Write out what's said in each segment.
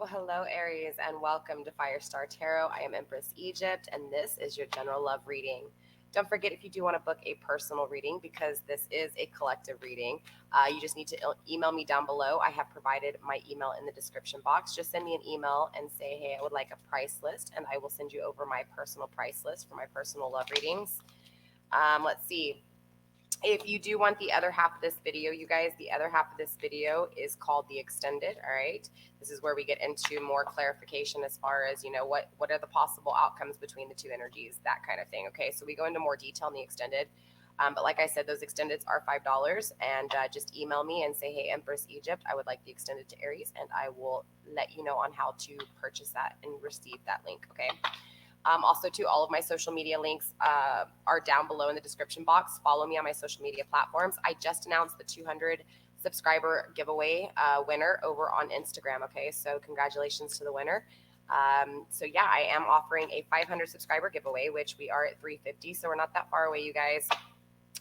Well, hello, Aries, and welcome to Firestar Tarot. I am Empress Egypt, and this is your general love reading. Don't forget, if you do want to book a personal reading, because this is a collective reading, you just need to email me down below. I have provided my email in the description box. Just send me an email and say, hey, I would like a price list, and I will send you over my personal price list for my personal love readings. Let's see. If you do want the other half of this video, you guys, the other half of this video is called the extended. All right, this is where we get into more clarification as far as, what are the possible outcomes between the two energies, that kind of thing. Okay, so we go into more detail in the extended, but like I said, those extendeds are $5, and just email me and say, hey, Empress Egypt, I would like the extended to Aries, and I will let you know on how to purchase that and receive that link. Okay. Also, to all of my social media links are down below in the description box. Follow me on my social media platforms. I just announced the 200 subscriber giveaway winner over on Instagram. Okay, so congratulations to the winner. So yeah, I am offering a 500 subscriber giveaway, which we are at 350, so we're not that far away, you guys.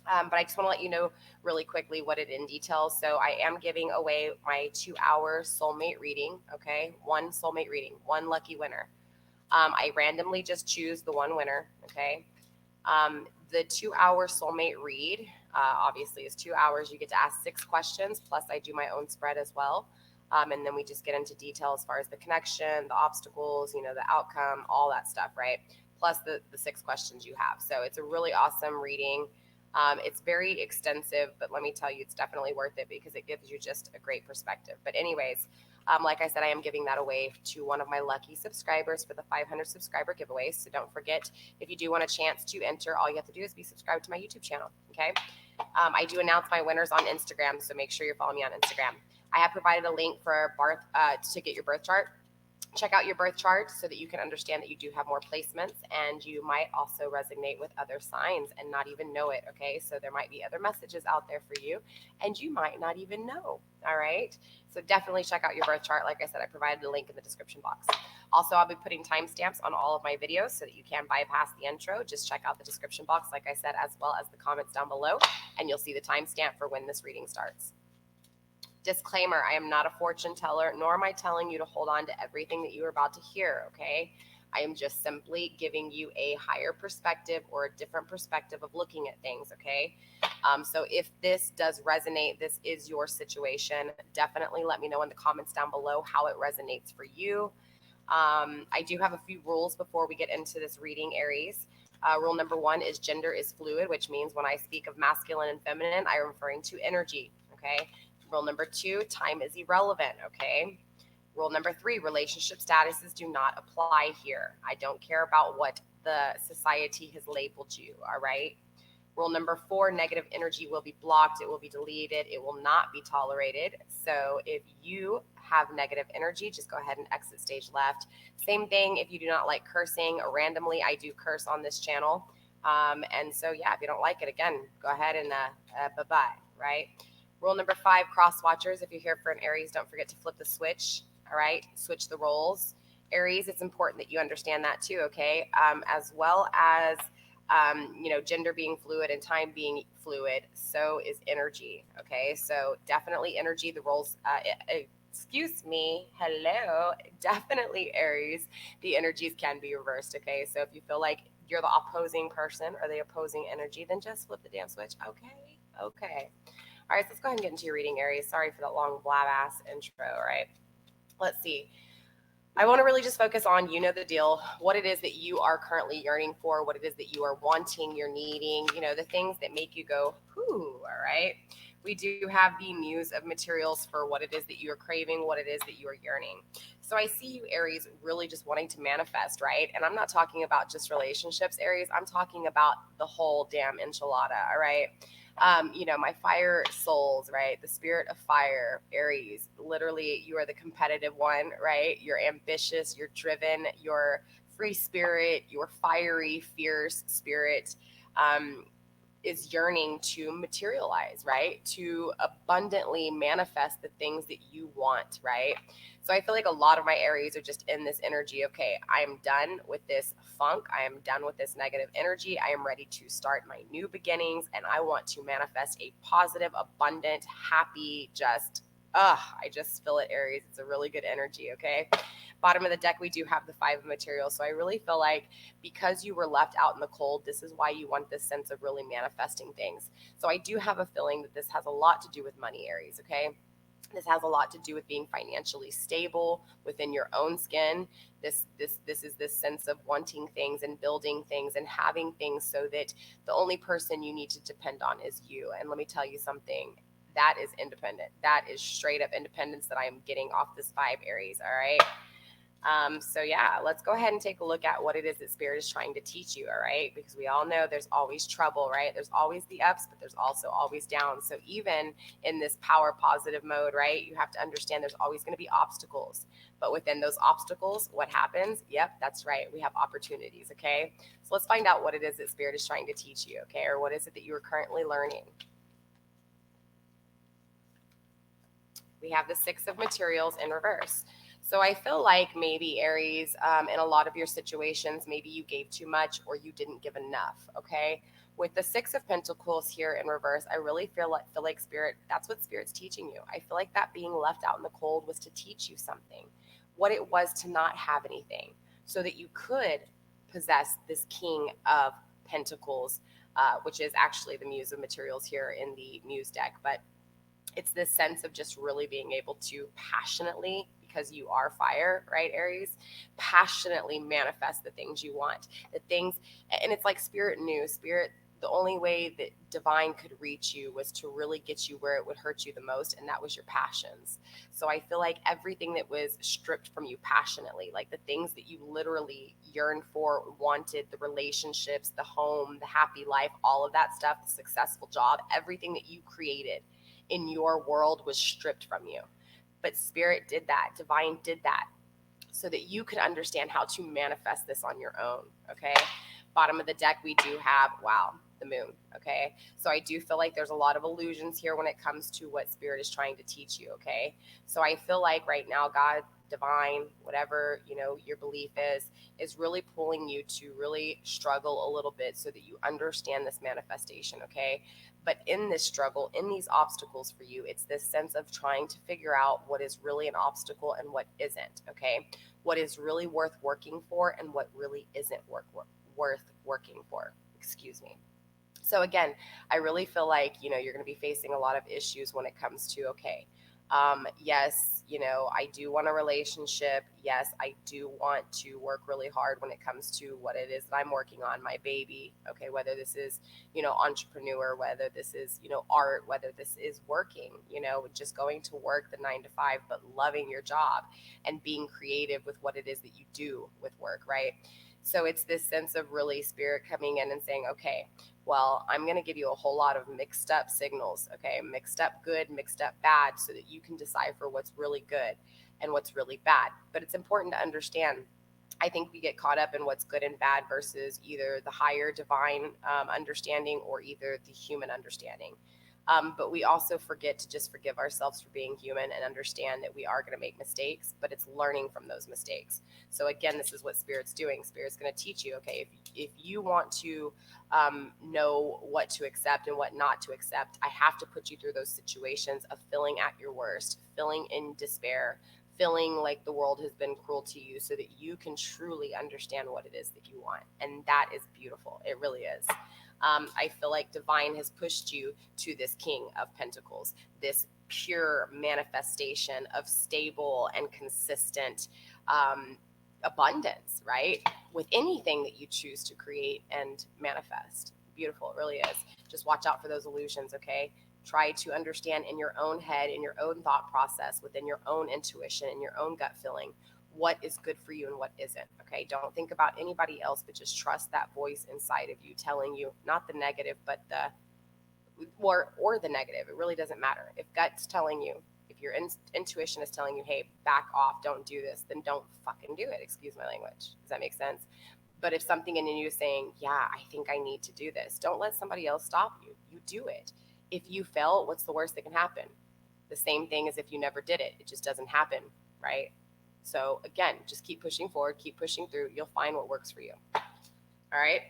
But I just want to let you know really quickly what it in detail. So I am giving away my 2-hour soulmate reading. Okay, one soulmate reading, one lucky winner. I randomly just choose the one winner, okay? The 2-hour soulmate read, obviously, is 2 hours. You get to ask 6 questions, plus I do my own spread as well. And then we just get into detail as far as the connection, the obstacles, the outcome, all that stuff, right? Plus the 6 questions you have. So it's a really awesome reading. It's very extensive, but let me tell you, it's definitely worth it because it gives you just a great perspective. But anyways, like I said, I am giving that away to one of my lucky subscribers for the 500 subscriber giveaway. So don't forget, if you do want a chance to enter, all you have to do is be subscribed to my YouTube channel. Okay. I do announce my winners on Instagram, so make sure you're following me on Instagram. I have provided a link for to get your birth chart. Check out your birth chart so that you can understand that you do have more placements, and you might also resonate with other signs and not even know it. Okay, so there might be other messages out there for you and you might not even know. All right, so definitely check out your birth chart. Like I said, I provided a link in the description box. Also, I'll be putting timestamps on all of my videos so that you can bypass the intro. Just check out the description box, like I said, as well as the comments down below, and you'll see the timestamp for when this reading starts. Disclaimer, I am not a fortune teller, nor am I telling you to hold on to everything that you are about to hear, okay? I am just simply giving you a higher perspective or a different perspective of looking at things, okay? So if this does resonate, this is your situation, definitely let me know in the comments down below how it resonates for you. I do have a few rules before we get into this reading, Aries. Rule number 1 is gender is fluid, which means when I speak of masculine and feminine, I am referring to energy, okay? Rule number 2, time is irrelevant, okay? Rule number 3, relationship statuses do not apply here. I don't care about what the society has labeled you, all right? Rule number 4, negative energy will be blocked. It will be deleted. It will not be tolerated. So if you have negative energy, just go ahead and exit stage left. Same thing if you do not like cursing or randomly. I do curse on this channel. And so, yeah, if you don't like it, again, go ahead and bye-bye, right? Rule number 5, cross watchers. If you're here for an Aries, don't forget to flip the switch. All right, switch the roles. Aries, it's important that you understand that too, okay? As well as, gender being fluid and time being fluid, so is energy, okay? So definitely energy, the roles, excuse me, hello, definitely Aries, the energies can be reversed, okay? So if you feel like you're the opposing person or the opposing energy, then just flip the damn switch, okay? Okay. All right, so let's go ahead and get into your reading, Aries. Sorry for that long blab-ass intro, all right? Let's see. I want to really just focus on, you know the deal, what it is that you are currently yearning for, what it is that you are wanting, you're needing, the things that make you go, whoo, all right? We do have the muse of materials for what it is that you are craving, what it is that you are yearning. So I see you, Aries, really just wanting to manifest, right? And I'm not talking about just relationships, Aries. I'm talking about the whole damn enchilada, all right? My fire souls, right? The spirit of fire, Aries, literally you are the competitive one, right? You're ambitious, you're driven, you're free spirit, you're fiery, fierce spirit, is yearning to materialize, right? To abundantly manifest the things that you want, right? So I feel like a lot of my Aries are just in this energy. Okay, I am done with this funk. I am done with this negative energy. I am ready to start my new beginnings, and I want to manifest a positive, abundant, happy, just I just feel it, Aries. It's a really good energy, okay? Bottom of the deck, we do have the Five of Materials. So I really feel like because you were left out in the cold, this is why you want this sense of really manifesting things. So I do have a feeling that this has a lot to do with money, Aries, okay? This has a lot to do with being financially stable within your own skin. This is this sense of wanting things and building things and having things so that the only person you need to depend on is you. And let me tell you something, that is independent. That is straight up independence that I am getting off this vibe, Aries. All right. So yeah, let's go ahead and take a look at what it is that Spirit is trying to teach you, all right? Because we all know there's always trouble, right? There's always the ups, but there's also always downs. So even in this power positive mode, right, you have to understand there's always going to be obstacles. But within those obstacles, what happens? Yep, that's right. We have opportunities, okay? So let's find out what it is that Spirit is trying to teach you, okay? Or what is it that you are currently learning? We have the Six of Materials in reverse. So I feel like maybe Aries, in a lot of your situations, maybe you gave too much or you didn't give enough. Okay. With the Six of Pentacles here in reverse, I really feel like Spirit. That's what Spirit's teaching you. I feel like that being left out in the cold was to teach you something, what it was to not have anything, so that you could possess this King of Pentacles, which is actually the Muse of Materials here in the Muse deck, but it's this sense of just really being able to passionately, because you are fire, right, Aries, passionately manifest the things you want, the things. And it's like Spirit knew, Spirit, the only way that divine could reach you was to really get you where it would hurt you the most, and that was your passions. So I feel like everything that was stripped from you passionately, like the things that you literally yearned for, wanted, the relationships, the home, the happy life, all of that stuff, the successful job, everything that you created in your world was stripped from you. But Spirit did that, divine did that, so that you could understand how to manifest this on your own. Okay. Bottom of the deck, we do have, wow, the moon. Okay. So I do feel like there's a lot of illusions here when it comes to what Spirit is trying to teach you. Okay. So I feel like right now, God, divine, whatever, your belief is really pulling you to really struggle a little bit so that you understand this manifestation. Okay. But in this struggle, in these obstacles for you, it's this sense of trying to figure out what is really an obstacle and what isn't. Okay. What is really worth working for and what really isn't worth working for. Excuse me. So again, I really feel like, you're going to be facing a lot of issues when it comes to, okay, yes, I do want a relationship. Yes, I do want to work really hard when it comes to what it is that I'm working on, my baby. Okay, whether this is, entrepreneur, whether this is, art, whether this is working, just going to work the 9 to 5, but loving your job and being creative with what it is that you do with work, right? So it's this sense of really Spirit coming in and saying, okay, well, I'm going to give you a whole lot of mixed up signals, okay? Mixed up good, mixed up bad, so that you can decipher what's really good and what's really bad. But it's important to understand, I think we get caught up in what's good and bad versus either the higher divine understanding or either the human understanding. But we also forget to just forgive ourselves for being human and understand that we are going to make mistakes, but it's learning from those mistakes. So again, this is what Spirit's doing. Spirit's going to teach you, okay, if you want to know what to accept and what not to accept, I have to put you through those situations of feeling at your worst, feeling in despair, feeling like the world has been cruel to you, so that you can truly understand what it is that you want. And that is beautiful. It really is. I feel like divine has pushed you to this King of Pentacles, this pure manifestation of stable and consistent abundance, right? With anything that you choose to create and manifest. Beautiful, it really is. Just watch out for those illusions, okay? Try to understand in your own head, in your own thought process, within your own intuition, in your own gut feeling, what is good for you and what isn't. Okay. Don't think about anybody else, but just trust that voice inside of you telling you not the negative, but or the negative. It really doesn't matter. If gut's telling you, if your intuition is telling you, hey, back off, don't do this, then don't fucking do it. Excuse my language. Does that make sense? But if something in you is saying, yeah, I think I need to do this, don't let somebody else stop you. You do it. If you fail, what's the worst that can happen? The same thing as if you never did it. It just doesn't happen, right? So again, just keep pushing forward, keep pushing through. You'll find what works for you. All right.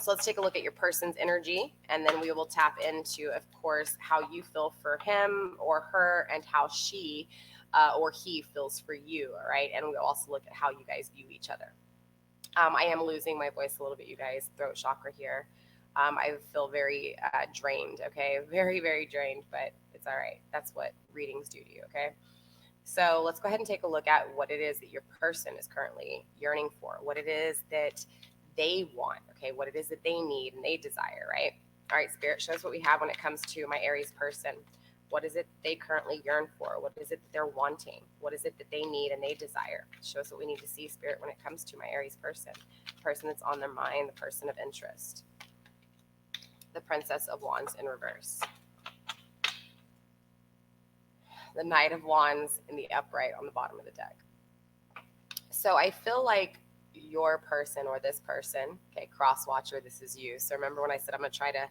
So let's take a look at your person's energy, and then we will tap into, of course, how you feel for him or her and how she or he feels for you, all right? And we'll also look at how you guys view each other. I am losing my voice a little bit, you guys, throat chakra here. I feel very drained, okay? Very, very drained, but it's all right. That's what readings do to you, okay? So let's go ahead and take a look at what it is that your person is currently yearning for, what it is that they want, okay? What it is that they need and they desire, right? All right, Spirit, show us what we have when it comes to my Aries person. What is it they currently yearn for? What is it that they're wanting? What is it that they need and they desire? Show us what we need to see, Spirit, when it comes to my Aries person, the person that's on their mind, the person of interest. The Princess of Wands in reverse. The Knight of Wands in the upright on the bottom of the deck. So I feel like your person or this person, okay, cross watcher, this is you. So remember when I said I'm going to try to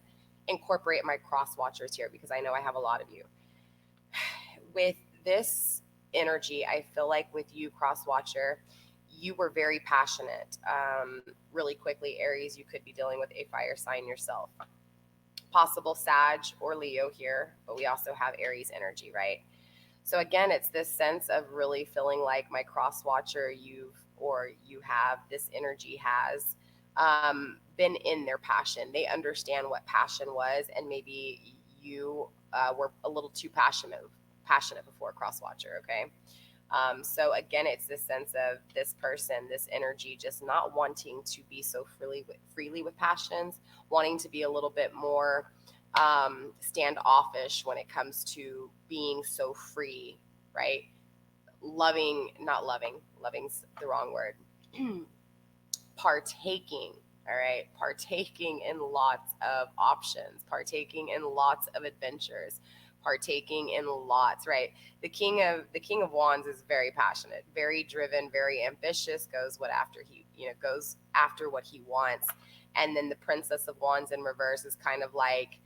incorporate my cross watchers here because I know I have a lot of you. With this energy, I feel like with you, cross watcher, you were very passionate. Really quickly, Aries, you could be dealing with a fire sign yourself. Possible Sag or Leo here, but we also have Aries energy, right? So again, it's this sense of really feeling like my cross watcher, you have, this energy has been in their passion. They understand what passion was, and maybe you were a little too passionate before, cross watcher, okay? So again, it's this sense of this person, this energy, just not wanting to be so freely with passions, wanting to be a little bit more standoffish when it comes to being so free, right? Loving's the wrong word. Partaking, all right? Partaking in lots of options, partaking in lots of adventures, partaking in lots, right? The King of Wands is very passionate, very driven, very ambitious, goes after what he wants. And then the Princess of Wands in reverse is kind of like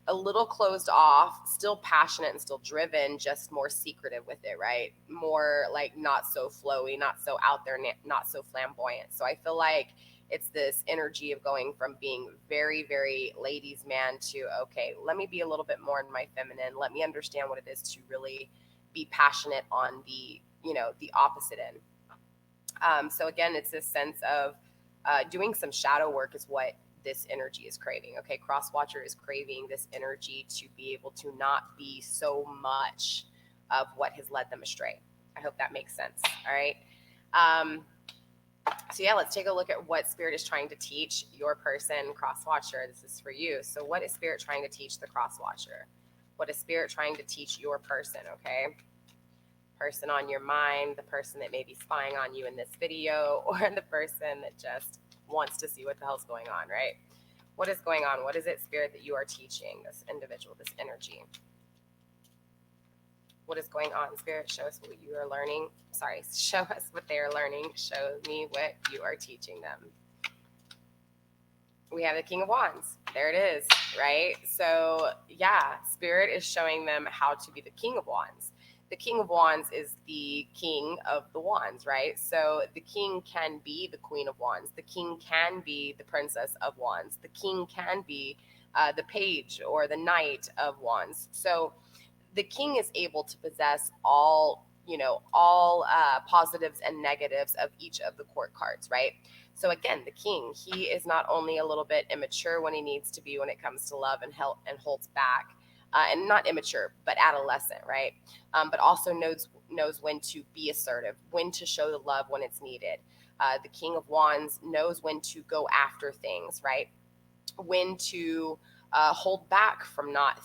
a little closed off, still passionate and still driven, just more secretive with it, right? More like not so flowy, not so out there, not so flamboyant. So I feel like it's this energy of going from being very, very ladies' man to, okay, let me be a little bit more in my feminine. Let me understand what it is to really be passionate on the, the opposite end. So again, it's this sense of doing some shadow work is what this energy is craving. Okay, cross watcher is craving this energy to be able to not be so much of what has led them astray. I hope that makes sense. All right. So yeah, let's take a look at what Spirit is trying to teach your person, cross watcher. This is for you. So what is Spirit trying to teach the cross watcher? What is Spirit trying to teach your person? Okay. Person on your mind, the person that may be spying on you in this video, or the person that just wants to see what the hell's going on, right? What is going on? What is it, Spirit, that you are teaching this individual, this energy? What is going on, Spirit? Show us what you are learning. Sorry, show us what they are learning. Show me what you are teaching them. We have the King of Wands. There it is, right? So yeah, Spirit is showing them how to be the King of Wands. The King of Wands is the king of the wands, right? So the king can be the Queen of Wands. The king can be the Princess of Wands. The king can be the page or the Knight of Wands. So the king is able to possess all positives and negatives of each of the court cards, right? So again, the king, he is not only a little bit immature when he needs to be when it comes to love and holds back. And not immature, but adolescent, right? But also knows when to be assertive, when to show the love when it's needed. The King of Wands knows when to go after things, right? When to hold back from not,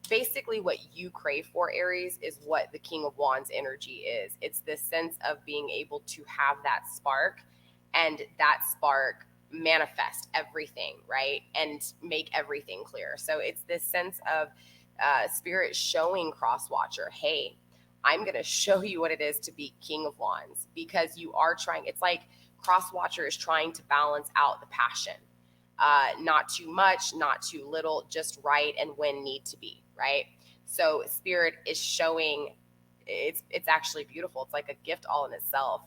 basically what you crave for, Aries, is what the King of Wands energy is. It's this sense of being able to have that spark, and that spark manifest everything, right? And make everything clear. So it's this sense of Spirit showing cross watcher, hey, I'm going to show you what it is to be King of Wands, because you are trying. It's like cross watcher is trying to balance out the passion. Not too much, not too little, just right and when need to be, right? So Spirit is showing, it's actually beautiful. It's like a gift all in itself.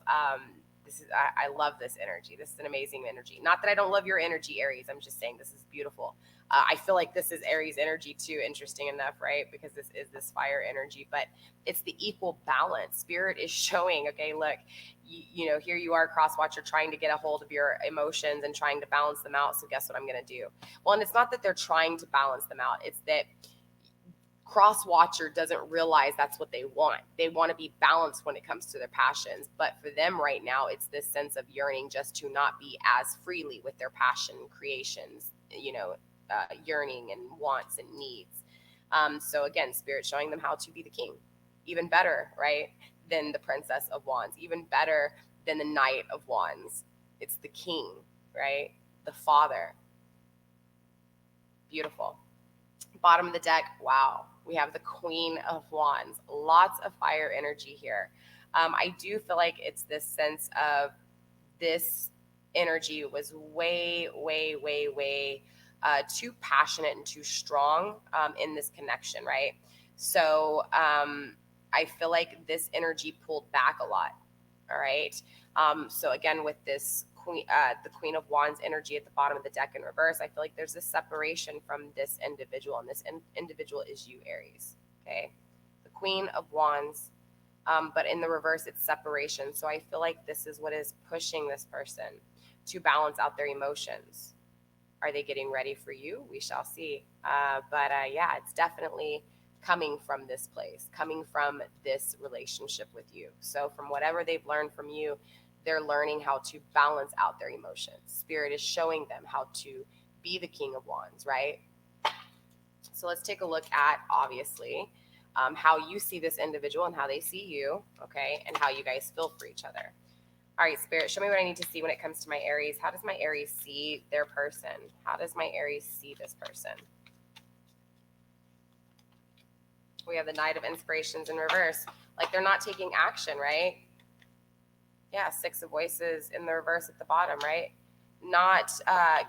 I love this energy. This is an amazing energy. Not that I don't love your energy, Aries. I'm just saying this is beautiful. I feel like this is Aries energy too, interesting enough, right? Because this is this fire energy, but it's the equal balance. Spirit is showing, okay, look, you know, here you are, cross watcher, trying to get a hold of your emotions and trying to balance them out. So guess what I'm going to do? Well, and it's not that they're trying to balance them out. It's that cross watcher doesn't realize that's what they want. They want to be balanced when it comes to their passions. But for them right now, it's this sense of yearning just to not be as freely with their passion creations, you know, yearning and wants and needs. So again, Spirit showing them how to be the king. Even better, right, than the Princess of Wands. Even better than the Knight of Wands. It's the king, right? The father. Beautiful. Bottom of the deck, wow, we have the Queen of Wands. Lots of fire energy here. I do feel like it's this sense of this energy was way, way, way, way too passionate and too strong in this connection, right? So I feel like this energy pulled back a lot, all right? So again, with this the Queen of Wands energy at the bottom of the deck in reverse, I feel like there's a separation from this individual, and this individual is you, Aries, okay? The Queen of Wands, but in the reverse, it's separation. So I feel like this is what is pushing this person to balance out their emotions. Are they getting ready for you? We shall see. But yeah, it's definitely coming from this place, coming from this relationship with you. So from whatever they've learned from you, they're learning how to balance out their emotions. Spirit is showing them how to be the King of Wands, right? So let's take a look at, obviously, how you see this individual and how they see you, okay, and how you guys feel for each other. All right, Spirit, show me what I need to see when it comes to my Aries. How does my Aries see their person? How does my Aries see this person? We have the Knight of Inspirations in reverse. Like they're not taking action, right? Yeah, Six of Voices in the reverse at the bottom, right? Not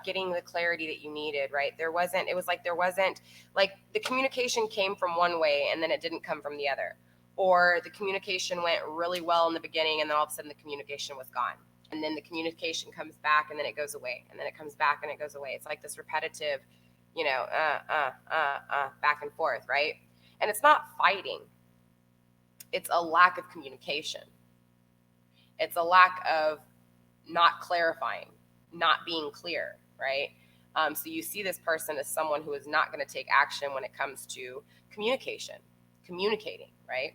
getting the clarity that you needed, right? It was like there wasn't, like the communication came from one way and then it didn't come from the other. Or the communication went really well in the beginning and then all of a sudden the communication was gone. And then the communication comes back and then it goes away. And then it comes back and it goes away. It's like this repetitive, you know, back and forth, right? And it's not fighting. It's a lack of communication. It's a lack of not clarifying, not being clear, right? So you see this person as someone who is not going to take action when it comes to communication, communicating, right?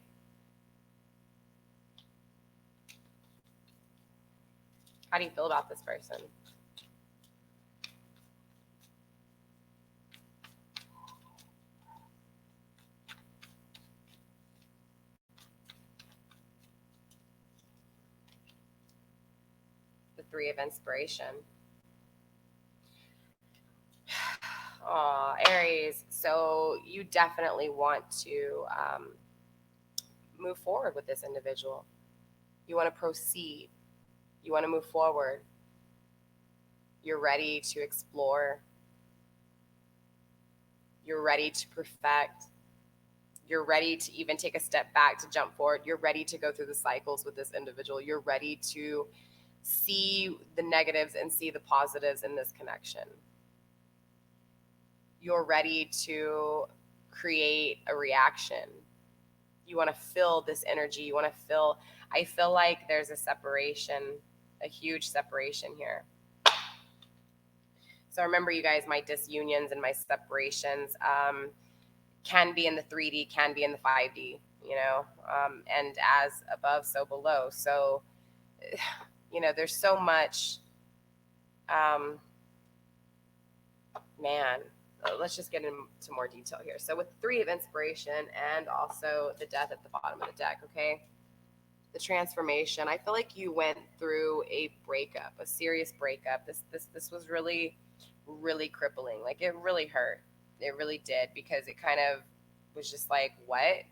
How do you feel about this person? The Three of Inspiration. Oh, Aries. So you definitely want to move forward with this individual. You want to proceed. You want to move forward. You're ready to explore. You're ready to perfect. You're ready to even take a step back to jump forward. You're ready to go through the cycles with this individual. You're ready to see the negatives and see the positives in this connection. You're ready to create a reaction. You want to feel this energy. You want to feel, I feel like there's a separation, a huge separation here. So remember, you guys, my disunions and my separations can be in the 3D, can be in the 5D, you know, and as above, so below. So, you know, there's so much, man, let's just get into more detail here. So with the Three of Inspiration and also the Death at the bottom of the deck, okay? The transformation, I feel like you went through a breakup, a serious breakup. This was really, really crippling. Like it really hurt. It really did, because it kind of was just like, what?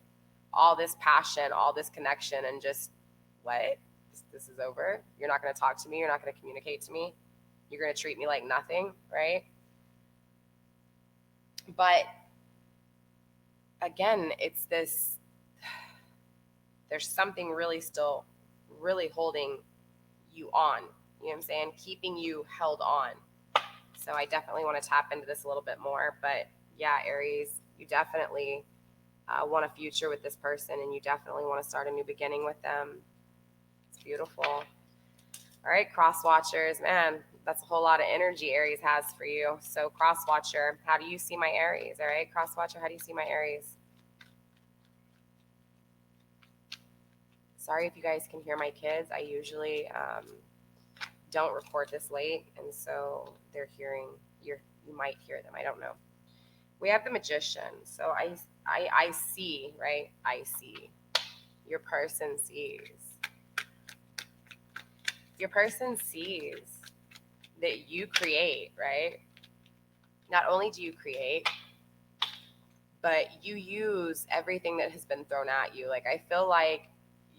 All this passion, all this connection, and just, what? This is over? You're not going to talk to me? You're not going to communicate to me? You're going to treat me like nothing, right? But again, it's this, there's something really still really holding you on. You know what I'm saying? Keeping you held on. So I definitely want to tap into this a little bit more. But yeah, Aries, you definitely want a future with this person, and you definitely want to start a new beginning with them. It's beautiful. All right, cross watchers, man, that's a whole lot of energy Aries has for you. So cross watcher, how do you see my Aries? All right, cross watcher, how do you see my Aries? Sorry if you guys can hear my kids. I usually don't record this late, and so they're hearing you might hear them. I don't know. We have the Magician. So I see, right? I see. Your person sees. Your person sees that you create, right? Not only do you create, but you use everything that has been thrown at you. Like, I feel like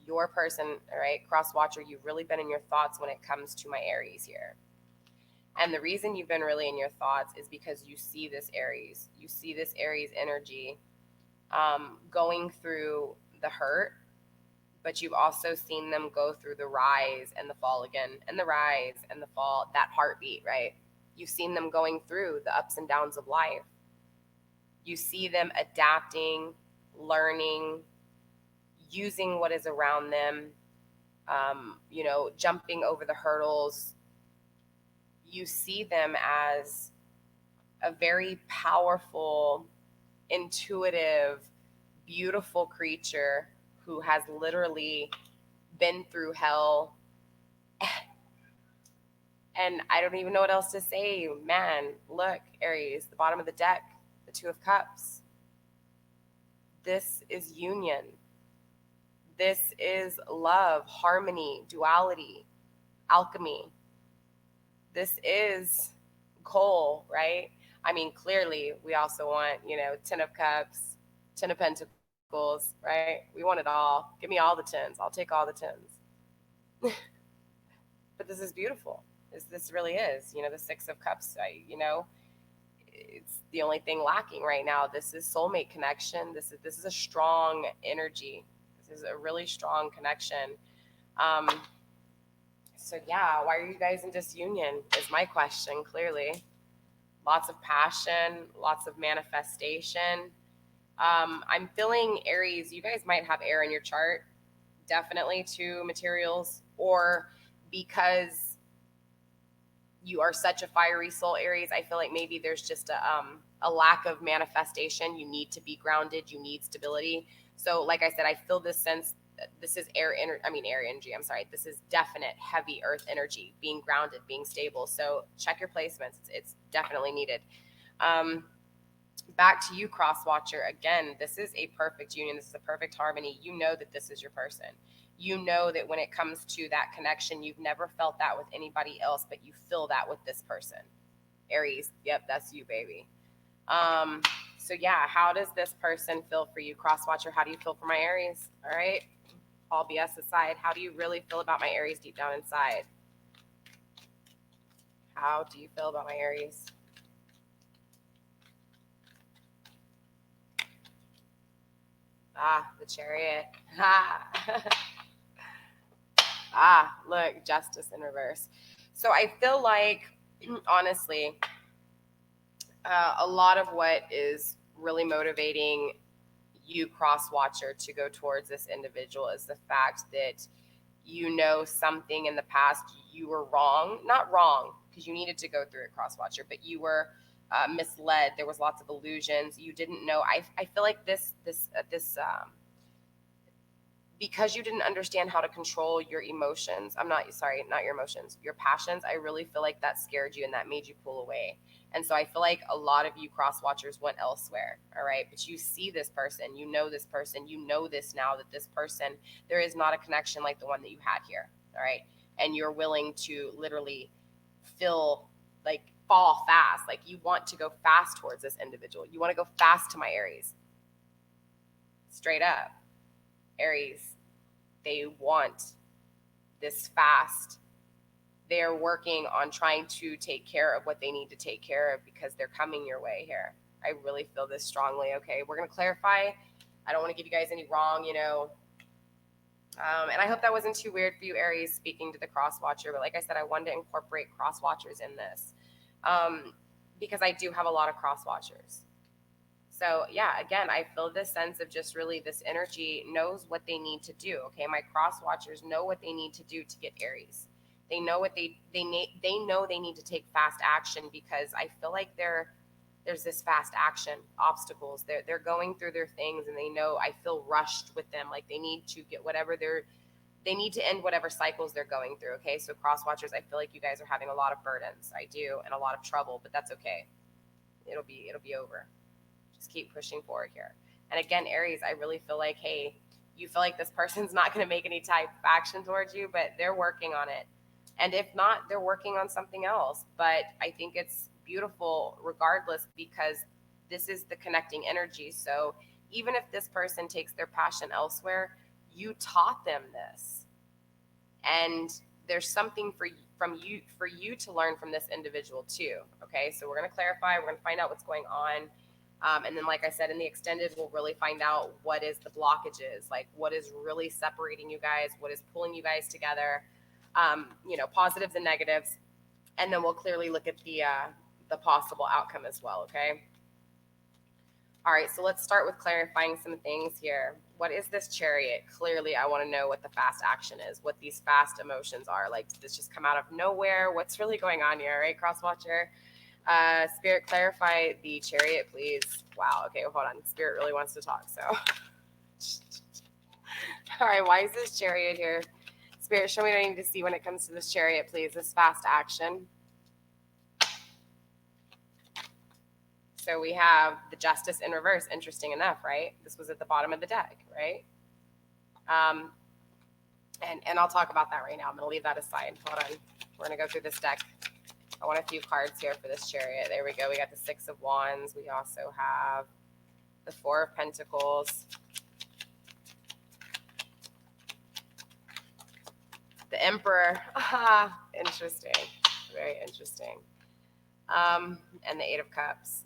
your person, right, cross watcher, you've really been in your thoughts when it comes to my Aries here. And the reason you've been really in your thoughts is because you see this Aries. You see this Aries energy going through the hurt, but you've also seen them go through the rise and the fall again, and the rise and the fall, that heartbeat, right? You've seen them going through the ups and downs of life. You see them adapting, learning, using what is around them, jumping over the hurdles. You see them as a very powerful, intuitive, beautiful creature who has literally been through hell. And I don't even know what else to say. Man, look, Aries, the bottom of the deck, the Two of Cups. This is union. This is love, harmony, duality, alchemy. This is goal, right? I mean, clearly, we also want, 10 of Cups, 10 of Pentacles, right? We want it all. Give me all the tens. I'll take all the tens. But this is beautiful. This really is, the Six of Cups, it's the only thing lacking right now. This is soulmate connection. This is a strong energy. This is a really strong connection. So yeah, why are you guys in disunion is my question, clearly. Lots of passion, lots of manifestation. I'm feeling Aries, you guys might have air in your chart, definitely, to materials, or because you are such a fiery soul, Aries, I feel like maybe there's just a lack of manifestation. You need to be grounded. You need stability. So like I said, I feel this sense, this is air energy. I'm sorry. This is definite heavy earth energy, being grounded, being stable. So check your placements. It's definitely needed. Back to you, cross watcher. Again, this is a perfect union. This is a perfect harmony. You know that this is your person. You know that when it comes to that connection, you've never felt that with anybody else, but you feel that with this person. Aries, yep, that's you, baby. So yeah, how does this person feel for you, cross watcher? How do you feel for my Aries? All right, all BS aside, how do you really feel about my Aries deep down inside? How do you feel about my Aries? The Chariot. Look, Justice in reverse. So I feel like, honestly, a lot of what is really motivating you, cross watcher, to go towards this individual is the fact that you know something in the past you were wrong. Not wrong, because you needed to go through it, cross watcher, but you were misled. There was lots of illusions. You didn't know. I feel like this because you didn't understand how to control your emotions. Not your emotions, your passions. I really feel like that scared you and that made you pull away. And so I feel like a lot of you cross watchers went elsewhere. All right. But you see this person, you know this person, you know this now, that this person, there is not a connection like the one that you had here. All right. And you're willing to literally fall fast. Like, you want to go fast towards this individual. You want to go fast to my Aries. Straight up. Aries, they want this fast. They're working on trying to take care of what they need to take care of because they're coming your way here. I really feel this strongly. Okay, we're going to clarify. I don't want to give you guys any wrong, And I hope that wasn't too weird for you, Aries, speaking to the cross watcher. But like I said, I wanted to incorporate cross watchers in this because I do have a lot of cross watchers. So yeah, again, I feel this sense of just really this energy knows what they need to do. Okay, my cross watchers know what they need to do to get Aries. They know what they know they need to take fast action because I feel like there's this fast action obstacles. They're going through their things and they know I feel rushed with them. Like they need to get whatever they need to end whatever cycles they're going through. Okay, so cross watchers, I feel like you guys are having a lot of burdens. I do, and a lot of trouble, but that's okay. It'll be over. Just keep pushing forward here. And again, Aries, I really feel like, hey, you feel like this person's not going to make any type of action towards you, but they're working on it. And if not, they're working on something else. But I think it's beautiful regardless because this is the connecting energy. So even if this person takes their passion elsewhere, you taught them this. And there's something for you to learn from this individual too. Okay, so we're going to clarify, we're going to find out what's going on. And then, like I said, in the extended, we'll really find out what is the blockages, like what is really separating you guys, what is pulling you guys together, positives and negatives. And then we'll clearly look at the possible outcome as well, okay? All right, so let's start with clarifying some things here. What is this Chariot? Clearly, I want to know what the fast action is, what these fast emotions are. Like, did this just come out of nowhere? What's really going on here, right, Crosswatcher? Spirit, clarify the Chariot, please. Wow, okay, hold on. Spirit really wants to talk, so. All right, why is this Chariot here? Spirit, show me what I need to see when it comes to this Chariot, please, this fast action. So we have the Justice in reverse, interesting enough, right? This was at the bottom of the deck, right? And I'll talk about that right now. I'm going to leave that aside. Hold on. We're going to go through this deck. I want a few cards here for this Chariot. There we go. We got the Six of Wands. We also have the Four of Pentacles. The Emperor. Ah, interesting. Very interesting. And the Eight of Cups.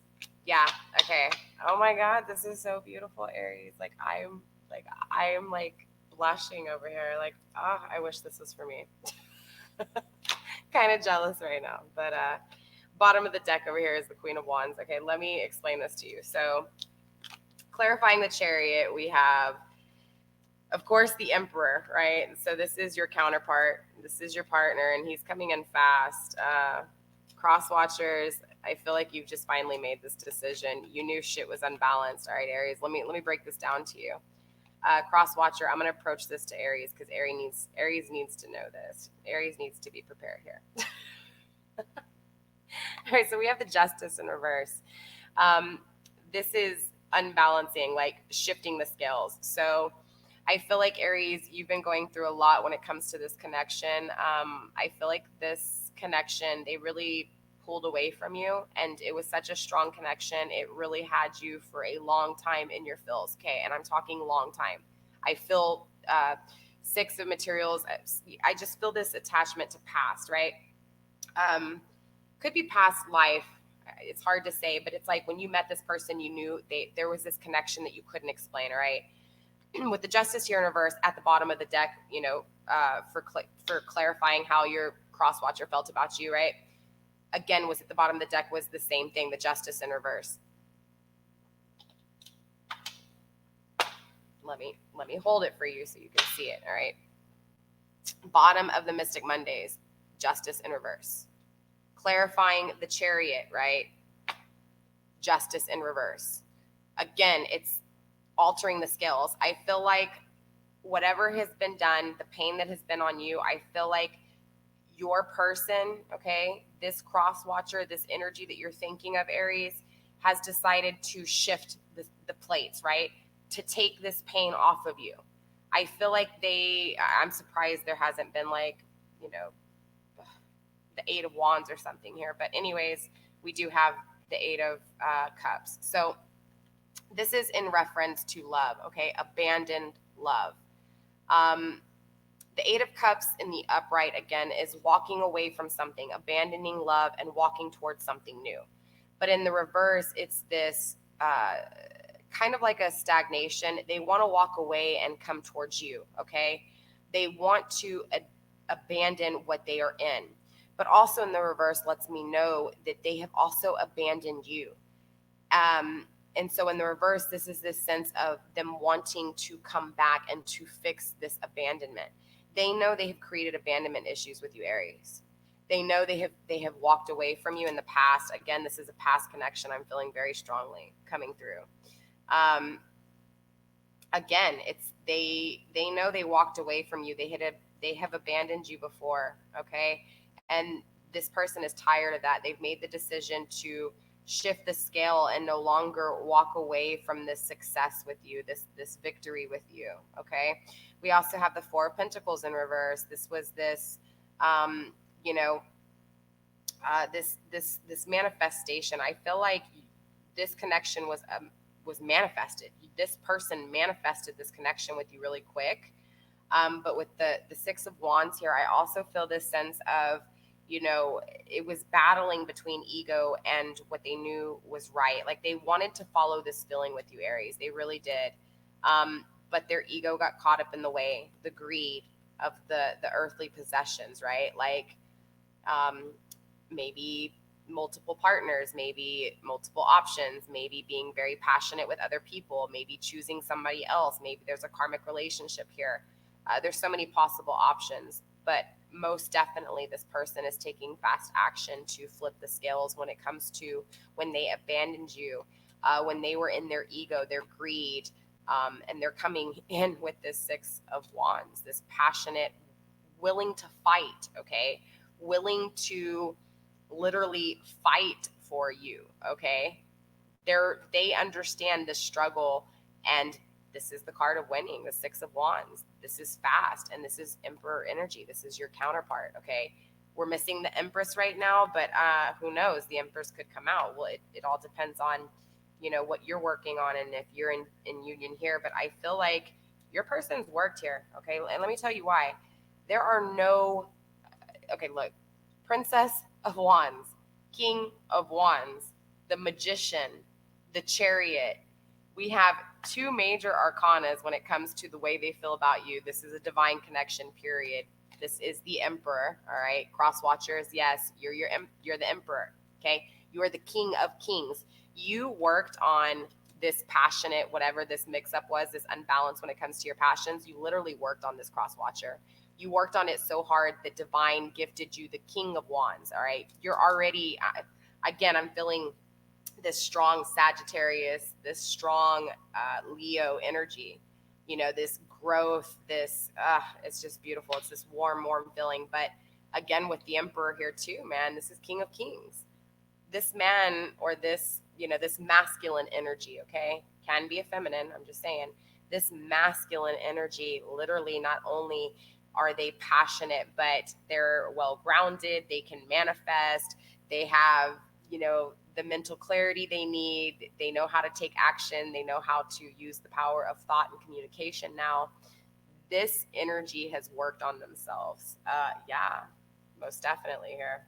Yeah, okay. Oh my God, this is so beautiful, Aries. I am blushing over here. Like, oh, I wish this was for me. Kind of jealous right now. But bottom of the deck over here is the Queen of Wands. Okay, let me explain this to you. So clarifying the Chariot, we have, of course, the Emperor, right? So this is your counterpart. This is your partner, and he's coming in fast. Cross watchers, I feel like you've just finally made this decision. You knew shit was unbalanced. All right, Aries, let me break this down to you. Cross watcher, I'm going to approach this to Aries because Aries needs to know this. Aries needs to be prepared here. All right, so we have the Justice in reverse. This is unbalancing, like shifting the scales. So I feel like Aries, you've been going through a lot when it comes to this connection. I feel like this connection, they really pulled away from you, and it was such a strong connection. It really had you for a long time in your feels. Okay, and I'm talking long time. I feel Six of Materials. I just feel this attachment to past, right? Could be past life. It's hard to say, but it's like when you met this person, you knew there was this connection that you couldn't explain. All right. With the Justice here in reverse at the bottom of the deck, for clarifying how your cross watcher felt about you, right? Again, was at the bottom of the deck was the same thing, the Justice in reverse. Let me hold it for you so you can see it, all right? Bottom of the Mystic Mondays, Justice in reverse. Clarifying the Chariot, right? Justice in reverse. Again, it's altering the scales. I feel like whatever has been done, the pain that has been on you, I feel like your person, okay, this cross watcher, this energy that you're thinking of, Aries, has decided to shift the plates, right? To take this pain off of you. I feel like I'm surprised there hasn't been the Eight of Wands or something here. But anyways, we do have the Eight of Cups. So this is in reference to love, okay? Abandoned love. The Eight of Cups in the upright, again, is walking away from something, abandoning love and walking towards something new. But in the reverse, it's this kind of like a stagnation. They want to walk away and come towards you, okay? They want to abandon what they are in. But also in the reverse lets me know that they have also abandoned you. And so in the reverse, this is this sense of them wanting to come back and to fix this abandonment. They know they have created abandonment issues with you, Aries. They know they have walked away from you in the past. Again, this is a past connection I'm feeling very strongly coming through. Again, it's they know they walked away from you. They have abandoned you before, okay? And this person is tired of that. They've made the decision to shift the scale and no longer walk away from this success with you, this victory with you, okay? We also have the Four of Pentacles in reverse. This was this this manifestation. I feel like this connection was manifested. This person manifested this connection with you really quick. But with the Six of Wands here, I also feel this sense of, it was battling between ego and what they knew was right. Like they wanted to follow this feeling with you, Aries. They really did. But their ego got caught up in the way, the greed of the earthly possessions, right? Like maybe multiple partners, maybe multiple options, maybe being very passionate with other people, maybe choosing somebody else, maybe there's a karmic relationship here. There's so many possible options, but most definitely this person is taking fast action to flip the scales when it comes to when they abandoned you, when they were in their ego, their greed, and they're coming in with this Six of Wands, this passionate, willing to fight, okay? Willing to literally fight for you, okay? They understand the struggle, and this is the card of winning, the Six of Wands. This is fast, and this is Emperor energy. This is your counterpart, okay? We're missing the Empress right now, but who knows? The Empress could come out. Well, it all depends on, what you're working on and if you're in union here. But I feel like your person's worked here, okay? And let me tell you why. There are no, okay, look, Princess of Wands, King of Wands, the Magician, the Chariot. We have two major arcanas when it comes to the way they feel about you. This is a divine connection, period. This is the Emperor, all right? Cross watchers, yes, you're the Emperor, okay? You are the King of Kings. You worked on this passionate, whatever this mix-up was, this unbalance when it comes to your passions. You literally worked on this cross watcher. You worked on it so hard that divine gifted you the King of Wands, all right? You're already, again, I'm feeling this strong Sagittarius, this strong Leo energy, this growth, this, it's just beautiful. It's this warm feeling. But again, with the Emperor here too, man, this is King of Kings. This man, or this, this masculine energy, okay, can be a feminine, I'm just saying. This masculine energy, literally, not only are they passionate, but they're well-grounded, they can manifest, they have, the mental clarity they need, they know how to take action, they know how to use the power of thought and communication now. This energy has worked on themselves. Yeah, most definitely here.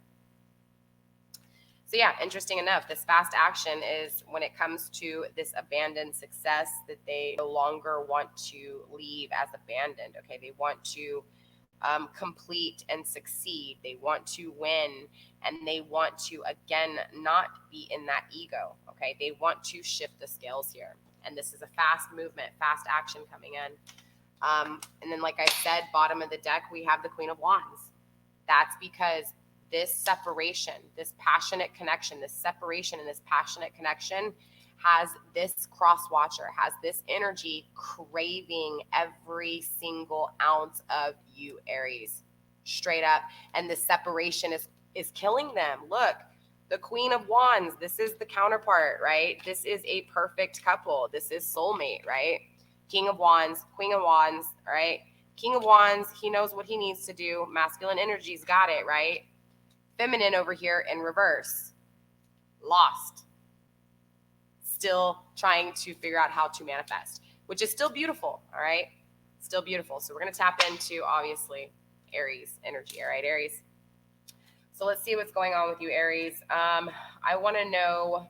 So yeah, interesting enough, this fast action is when it comes to this abandoned success that they no longer want to leave as abandoned, okay? They want to complete and succeed. They want to win, and they want to, again, not be in that ego, okay? They want to shift the scales here. And this is a fast movement, fast action coming in. And then, like I said, bottom of the deck, we have the Queen of Wands. That's because this separation, this passionate connection, this separation and this passionate connection has this cross watcher, has this energy craving every single ounce of you, Aries, straight up. And the separation is killing them. Look, the Queen of Wands, this is the counterpart, right? This is a perfect couple. This is soulmate, right? King of Wands, Queen of Wands, right? King of Wands, he knows what he needs to do. Masculine energy's got it, right? Feminine over here in reverse, lost, still trying to figure out how to manifest, which is still beautiful, all right? Still beautiful. So we're going to tap into, obviously, Aries energy, all right, Aries? So let's see what's going on with you, Aries. I want to know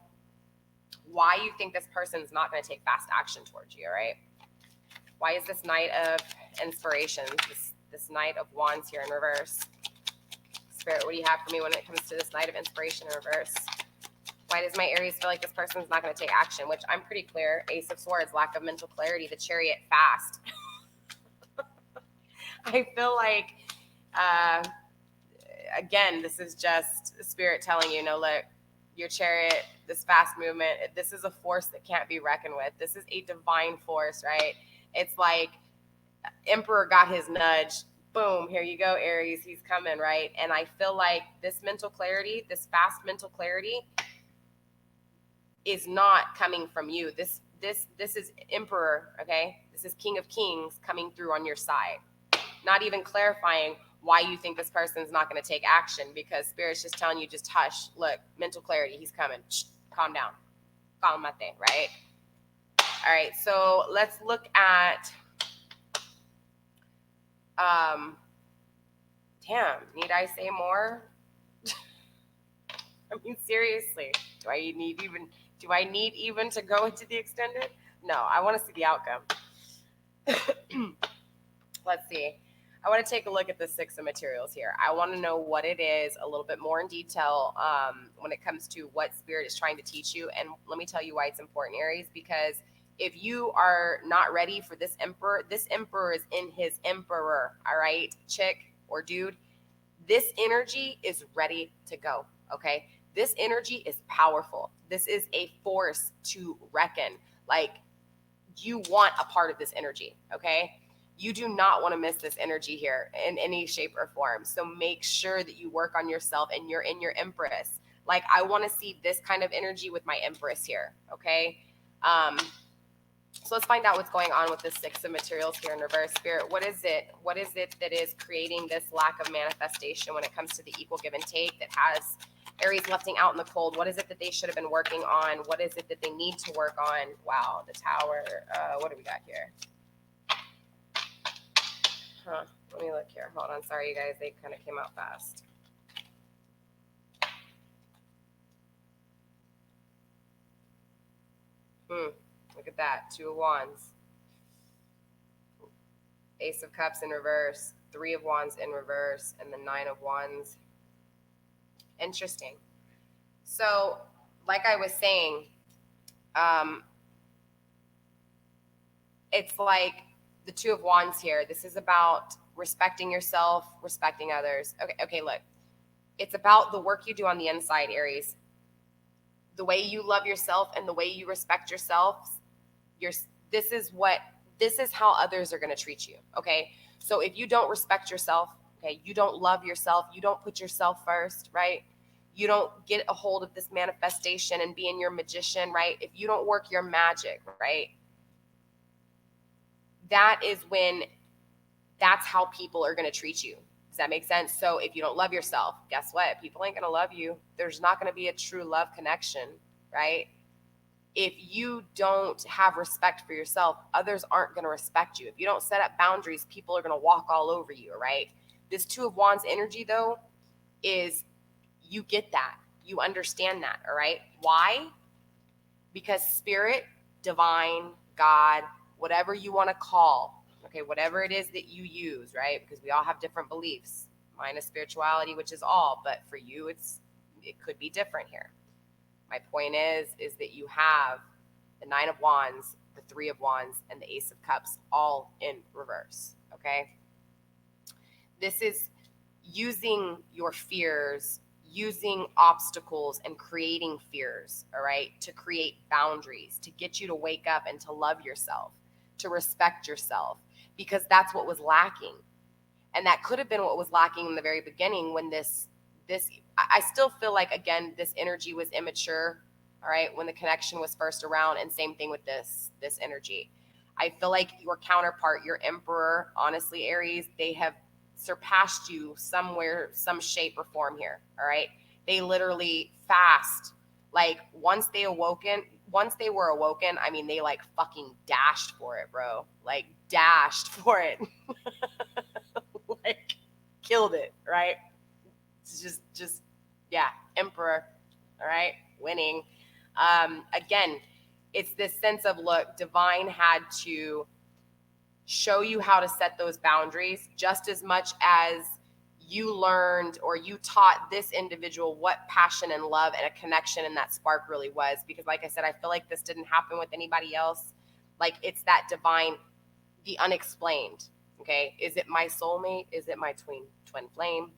why you think this person's not going to take fast action towards you, right? Why is this Knight of Inspirations, this Knight of Wands here in reverse? Spirit, what do you have for me when it comes to this Knight of Inspiration in reverse? Why does my Aries feel like this person's not going to take action? Which I'm pretty clear. Ace of Swords, lack of mental clarity. The Chariot, fast. I feel like, again, this is just Spirit telling you, no, look, your Chariot, this fast movement, this is a force that can't be reckoned with. This is a divine force, right? It's like Emperor got his nudge. Boom, here you go, Aries. He's coming, right? And I feel like this mental clarity, this fast mental clarity, is not coming from you. This is Emperor, okay? This is King of Kings coming through on your side. Not even clarifying why you think this person's not going to take action, because Spirit's just telling you, just hush. Look, mental clarity, he's coming. Shh, calm down. Calmate, right? All right, so let's look at, damn, need I say more? I mean, seriously, do I need even to go into the extended? No, I want to see the outcome. Let's see. I want to take a look at the Six of Materials here. I want to know what it is a little bit more in detail when it comes to what Spirit is trying to teach you. And let me tell you why it's important, Aries, because if you are not ready for this emperor is in his emperor, all right, chick or dude, this energy is ready to go, okay? This energy is powerful. This is a force to reckon. Like, you want a part of this energy, okay? You do not want to miss this energy here in any shape or form. So make sure that you work on yourself and you're in your Empress. Like, I want to see this kind of energy with my Empress here, okay? So let's find out what's going on with the Six of Materials here in reverse. Spirit, what is it? What is it that is creating this lack of manifestation when it comes to the equal give and take that has Aries lefting out in the cold? What is it that they should have been working on? What is it that they need to work on? Wow, the Tower. What do we got here? Let me look here. Hold on. Sorry, you guys. They kind of came out fast. Look at that. Two of Wands. Ace of Cups in reverse. Three of Wands in reverse. And the Nine of Wands. Interesting. So, like I was saying, it's like the Two of Wands here. This is about respecting yourself, respecting others. Okay, look. It's about the work you do on the inside, Aries. The way you love yourself and the way you respect yourself, this is how others are going to treat you, okay? So if you don't respect yourself, okay, you don't love yourself, you don't put yourself first, right? You don't get a hold of this manifestation and be in your magician, right? If you don't work your magic, right? That's how people are going to treat you. Does that make sense? So if you don't love yourself, guess what? People ain't going to love you. There's not going to be a true love connection, right? If you don't have respect for yourself, others aren't going to respect you. If you don't set up boundaries, people are going to walk all over you, right? This Two of Wands energy, though, is you get that. You understand that, all right? Why? Because Spirit, divine, God, whatever you want to call, okay, whatever it is that you use, right? Because we all have different beliefs. Mine is spirituality, which is all, but for you, it could be different here. My point is that you have the Nine of Wands, the Three of Wands, and the Ace of Cups all in reverse, okay? This is using your fears, using obstacles and creating fears, all right, to create boundaries, to get you to wake up and to love yourself, to respect yourself, because that's what was lacking. And that could have been what was lacking in the very beginning when I still feel like, again, this energy was immature, all right, when the connection was first around, and same thing with this energy. I feel like your counterpart, your emperor, honestly, Aries, they have surpassed you somewhere, some shape or form here, all right? They literally fast, like once they were awoken, I mean, they like fucking dashed for it, bro. Like dashed for it. Like killed it, right? It's just yeah, emperor, all right, winning. Again, it's this sense of, look, divine had to show you how to set those boundaries just as much as you learned or you taught this individual what passion and love and a connection and that spark really was. Because like I said, I feel like this didn't happen with anybody else. Like, it's that divine, the unexplained. Okay, is it my soulmate? Is it my twin flame?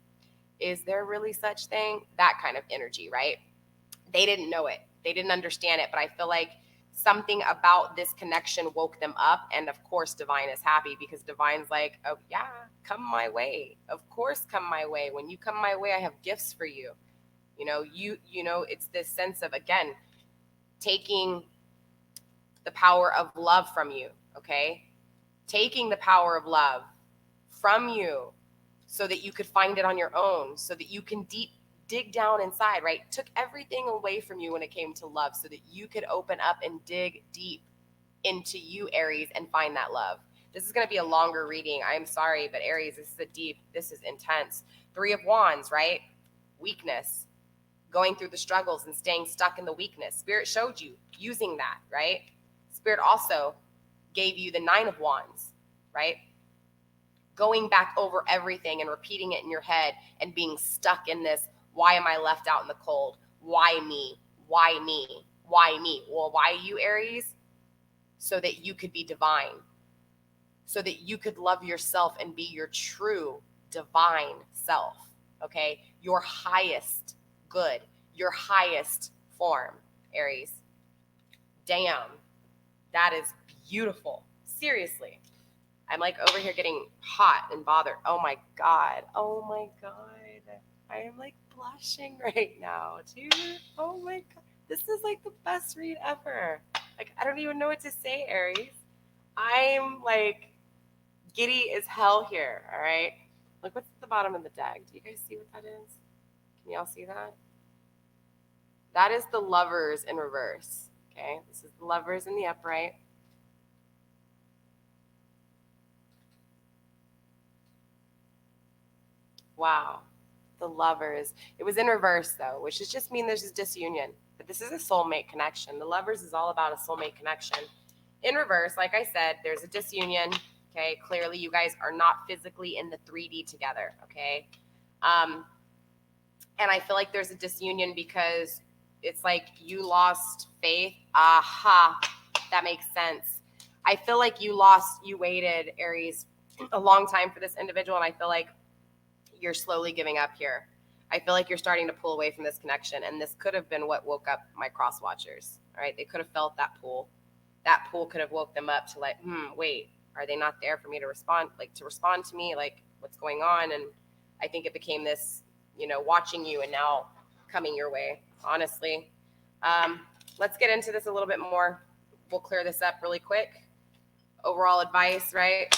Is there really such thing? That kind of energy, right? They didn't know it. They didn't understand it, but I feel like something about this connection woke them up. And of course, divine is happy because divine's like, oh yeah, come my way. Of course, come my way. When you come my way, I have gifts for you. You know, it's this sense of, again, taking the power of love from you. Okay. Taking the power of love from you so that you could find it on your own, so that you can dig down inside, right? Took everything away from you when it came to love so that you could open up and dig deep into you, Aries, and find that love. This is going to be a longer reading. I'm sorry, but Aries, this is intense. 3 of Wands, right? Weakness, going through the struggles and staying stuck in the weakness. Spirit showed you using that, right? Spirit also gave you the 9 of Wands, right? Going back over everything and repeating it in your head and being stuck in this, why am I left out in the cold? Why me? Why me? Why me? Well, why you, Aries? So that you could be divine. So that you could love yourself and be your true divine self, okay? Your highest good, your highest form, Aries. Damn, that is beautiful. Seriously. I'm like over here getting hot and bothered. Oh my God. Oh my God. I am like blushing right now, dude. Oh my God. This is like the best read ever. Like, I don't even know what to say, Aries. I'm like giddy as hell here. All right. Look what's at the bottom of the deck. Do you guys see what that is? Can y'all see that? That is the Lovers in reverse. Okay. This is the Lovers in the upright. Wow. The Lovers. It was in reverse though, which is just mean there's a disunion. But this is a soulmate connection. The Lovers is all about a soulmate connection. In reverse, like I said, there's a disunion. Okay. Clearly you guys are not physically in the 3D together. Okay. And I feel like there's a disunion because it's like you lost faith. Aha. That makes sense. I feel like you waited, Aries, a long time for this individual. And I feel like you're slowly giving up here. I feel like you're starting to pull away from this connection. And this could have been what woke up my cross watchers. All right. They could have felt that pull. That pull could have woke them up to like, wait, are they not there for me to respond? Like to respond to me? Like what's going on? And I think it became this, watching you and now coming your way, honestly. Let's get into this a little bit more. We'll clear this up really quick. Overall advice, right?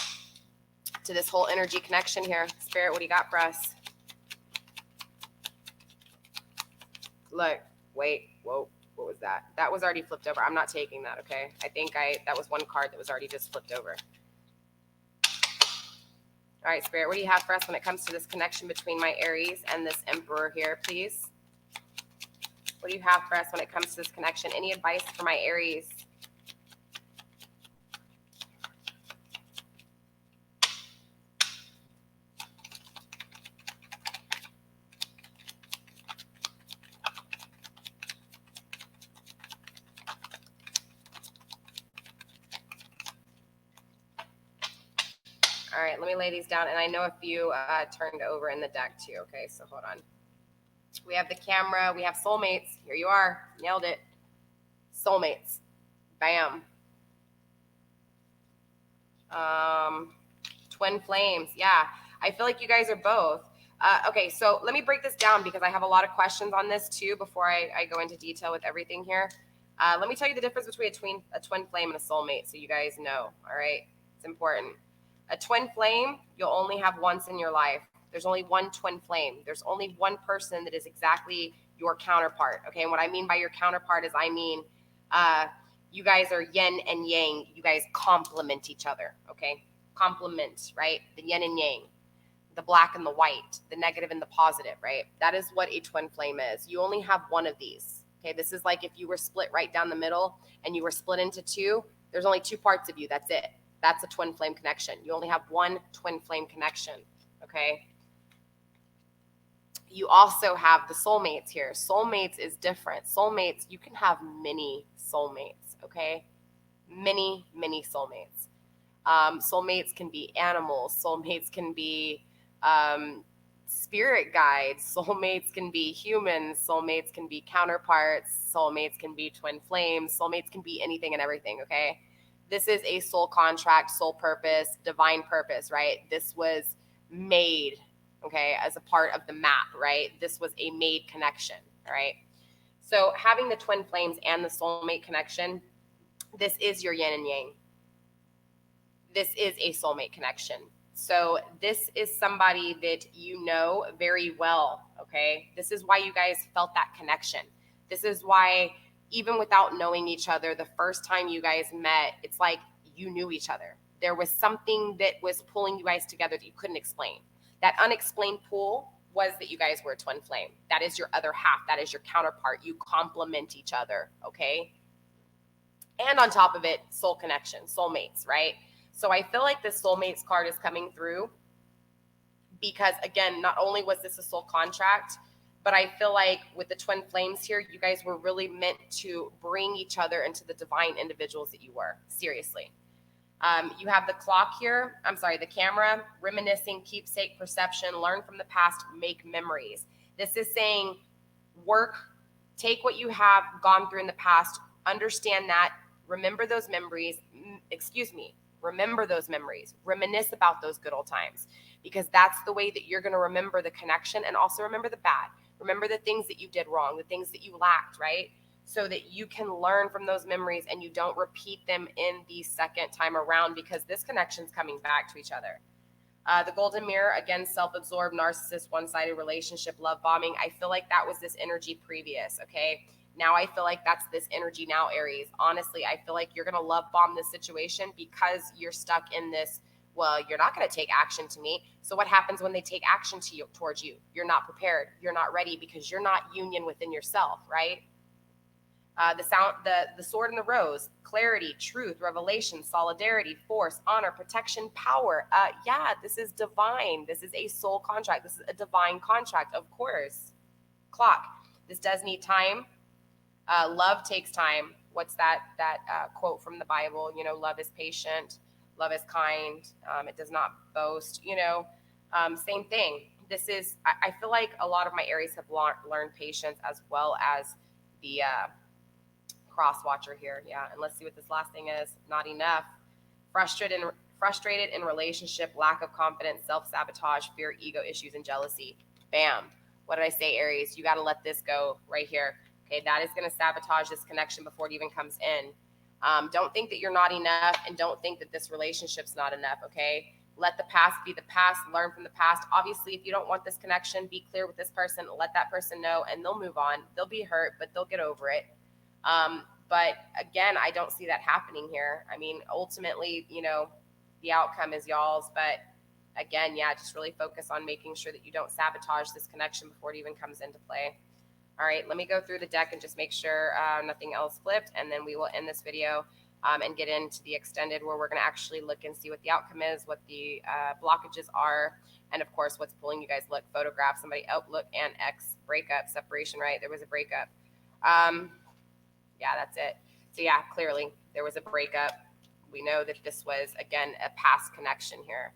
To this whole energy connection here. Spirit, what do you got for us? Look, wait, whoa, what was that? That was already flipped over. I'm not taking that, okay? I think that was one card that was already just flipped over. All right, Spirit, what do you have for us when it comes to this connection between my Aries and this Emperor here, please? What do you have for us when it comes to this connection? Any advice for my Aries? All right, let me lay these down. And I know a few turned over in the deck too. Okay, so hold on. We have the camera. We have soulmates. Here you are. Nailed it. Soulmates. Bam. Twin flames. Yeah, I feel like you guys are both. Okay, so let me break this down because I have a lot of questions on this too before I go into detail with everything here. Let me tell you the difference between a twin flame and a soulmate so you guys know, all right? It's important. A twin flame, you'll only have once in your life. There's only one twin flame. There's only one person that is exactly your counterpart, okay? And what I mean by your counterpart is you guys are yin and yang. You guys complement each other, okay? Complement, right? The yin and yang, the black and the white, the negative and the positive, right? That is what a twin flame is. You only have one of these, Okay, this is like if you were split right down the middle and you were split into two, there's only two parts of you. That's it. That's a twin flame connection. You only have one twin flame connection, okay? You also have the soulmates here. Soulmates is different. Soulmates, you can have many soulmates, okay? Many, many soulmates. Soulmates can be animals. Soulmates can be spirit guides. Soulmates can be humans. Soulmates can be counterparts. Soulmates can be twin flames. Soulmates can be anything and everything, okay? This is a soul contract, soul purpose, divine purpose, right? This was made, okay, as a part of the map, right? This was a made connection, all right? So having the twin flames and the soulmate connection, this is your yin and yang. This is a soulmate connection. So this is somebody that you know very well, okay? This is why you guys felt that connection. This is why, even without knowing each other, the first time you guys met, it's like you knew each other. There was something that was pulling you guys together that you couldn't explain. That unexplained pull was that you guys were a twin flame. That is your other half. That is your counterpart. You complement each other, okay? And on top of it, soul connection, soulmates, right? So I feel like this soulmates card is coming through because, again, not only was this a soul contract, but I feel like with the twin flames here, you guys were really meant to bring each other into the divine individuals that you were. Seriously. You have the clock here. I'm sorry, the camera, reminiscing, keepsake, perception, learn from the past, make memories. This is saying work, take what you have gone through in the past, understand that, remember those memories, remember those memories, reminisce about those good old times, because that's the way that you're going to remember the connection and also remember the bad. Remember the things that you did wrong, the things that you lacked, right? So that you can learn from those memories and you don't repeat them in the second time around, because this connection's coming back to each other. The golden mirror, again, self-absorbed, narcissist, one-sided relationship, love bombing. I feel like that was this energy previous, okay? Now I feel like that's this energy now, Aries. Honestly, I feel like you're going to love bomb this situation because you're stuck in this, well, you're not going to take action to me. So what happens when they take action to you, towards you? You're not prepared. You're not ready because you're not union within yourself, right? The sword and the rose, clarity, truth, revelation, solidarity, force, honor, protection, power. Yeah, this is divine. This is a soul contract. This is a divine contract, of course. Clock. This does need time. Love takes time. What's that quote from the Bible? You know, love is patient. Love is kind. It does not boast. You know, same thing. This is, I feel like a lot of my Aries have learned patience as well as the cross watcher here. Yeah. And let's see what this last thing is. Not enough. Frustrated in relationship, lack of confidence, self-sabotage, fear, ego issues, and jealousy. Bam. What did I say, Aries? You got to let this go right here. Okay. That is going to sabotage this connection before it even comes in. Don't think that you're not enough, and don't think that this relationship's not enough. Okay. Let the past be the past, learn from the past. Obviously, if you don't want this connection, be clear with this person, let that person know, and they'll move on. They'll be hurt, but they'll get over it. But again, I don't see that happening here. I mean, ultimately, you know, the outcome is y'all's, but again, yeah, just really focus on making sure that you don't sabotage this connection before it even comes into play. All right, let me go through the deck and just make sure nothing else flipped, and then we will end this video and get into the extended, where we're going to actually look and see what the outcome is, what the blockages are, and of course, what's pulling you guys. Look, photograph somebody, oh, look, and X, breakup, separation, right? There was a breakup. Yeah, that's it. So yeah, clearly there was a breakup. We know that this was, again, a past connection here.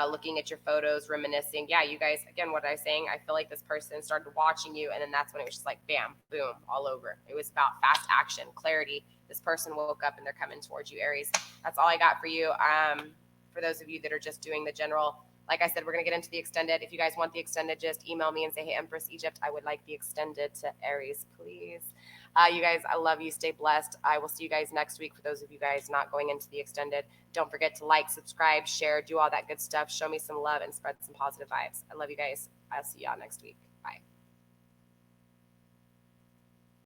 Looking at your photos, reminiscing. Yeah, you guys, again, what I was saying, I feel like this person started watching you, and then that's when it was just like, bam, boom, all over. It was about fast action, clarity. This person woke up and they're coming towards you, Aries. That's all I got for you. For those of you that are just doing the general, like I said, we're going to get into the extended. If you guys want the extended, just email me and say, hey, Empress Egypt, I would like the extended to Aries, please. You guys, I love you. Stay blessed. I will see you guys next week. For those of you guys not going into the extended, don't forget to like, subscribe, share, do all that good stuff. Show me some love and spread some positive vibes. I love you guys. I'll see y'all next week. Bye.